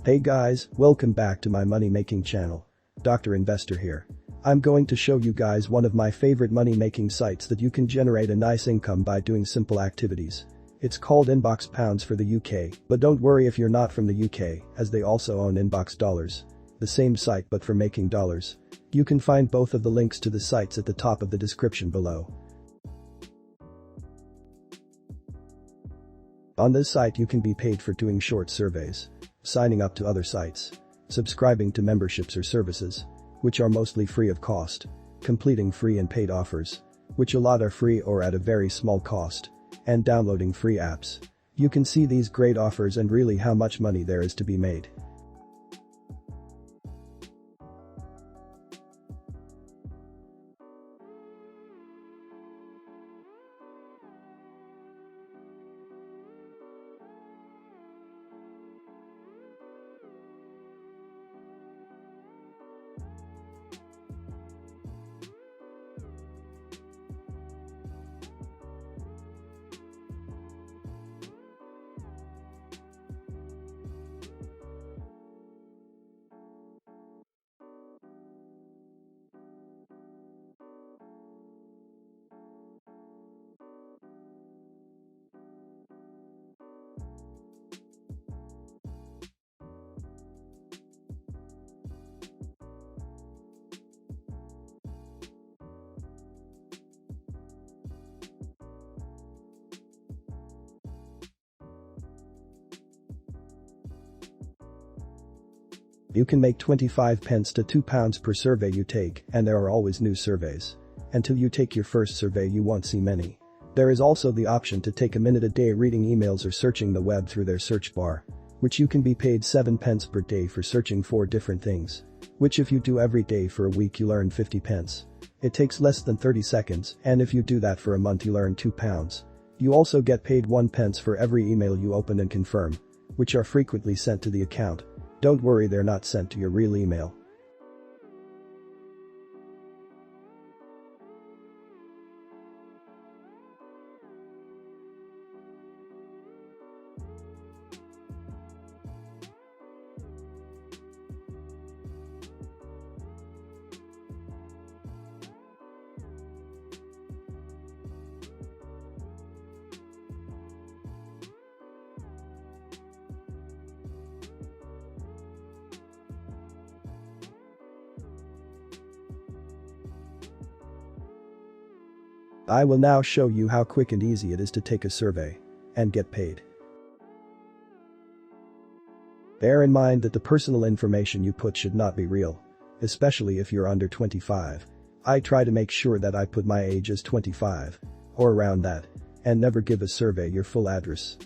Hey guys, welcome back to my money making channel. Dr. Investor here. I'm going to show you guys one of my favorite money making sites that you can generate a nice income by doing simple activities. It's called Inbox Pounds for the UK, but don't worry if you're not from the UK, as they also own Inbox Dollars. The same site but for making dollars. You can find both of the links to the sites at the top of the description below. On this site you can be paid for doing short surveys, signing up to other sites, subscribing to memberships or services, which are mostly free of cost, completing free and paid offers, which a lot are free or at a very small cost, and downloading free apps. You can see these great offers and really how much money there is to be made. You can make 25 pence to £2 per survey you take, and there are always new surveys. Until you take your first survey you won't see many. There is also the option to take a minute a day reading emails or searching the web through their search bar, which you can be paid 7 pence per day for searching 4 different things, which if you do every day for a week you'll earn 50 pence. It takes less than 30 seconds, and if you do that for a month you'll earn £2. You also get paid 1 pence for every email you open and confirm, which are frequently sent to the account. Don't worry, they're not sent to your real email. I will now show you how quick and easy it is to take a survey and get paid. Bear in mind that the personal information you put should not be real, especially if you're under 25. I try to make sure that I put my age as 25, or around that, and never give a survey your full address.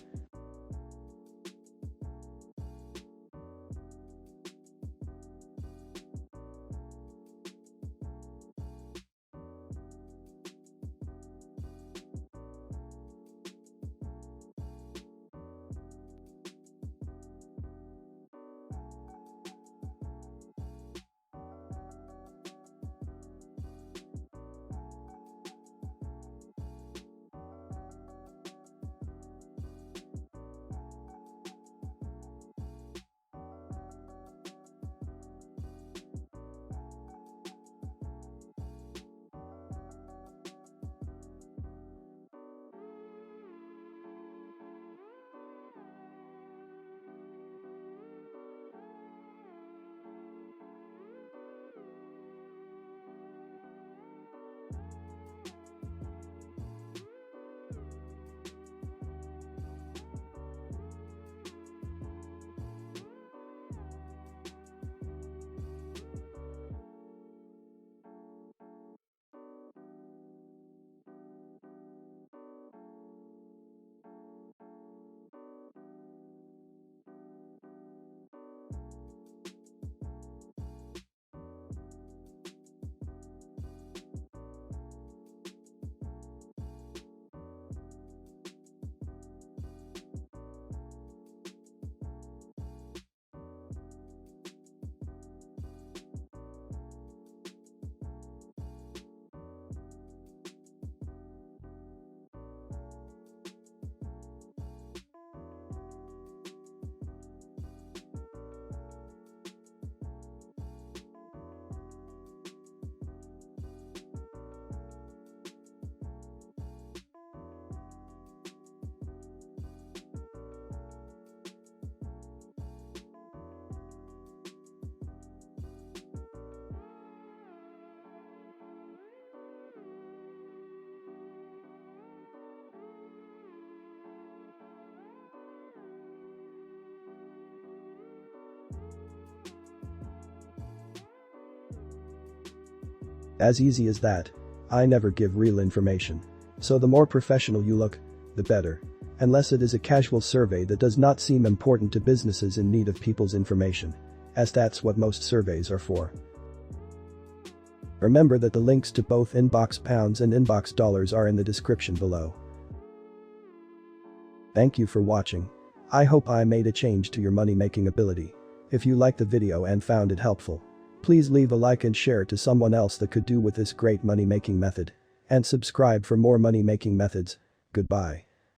As easy as that. I never give real information. So the more professional you look, the better. Unless it is a casual survey that does not seem important to businesses in need of people's information. As that's what most surveys are for. Remember that the links to both Inbox Pounds and Inbox Dollars are in the description below. Thank you for watching. I hope I made a change to your money-making ability. If you liked the video and found it helpful, please leave a like and share it to someone else that could do with this great money-making method. And subscribe for more money-making methods. Goodbye.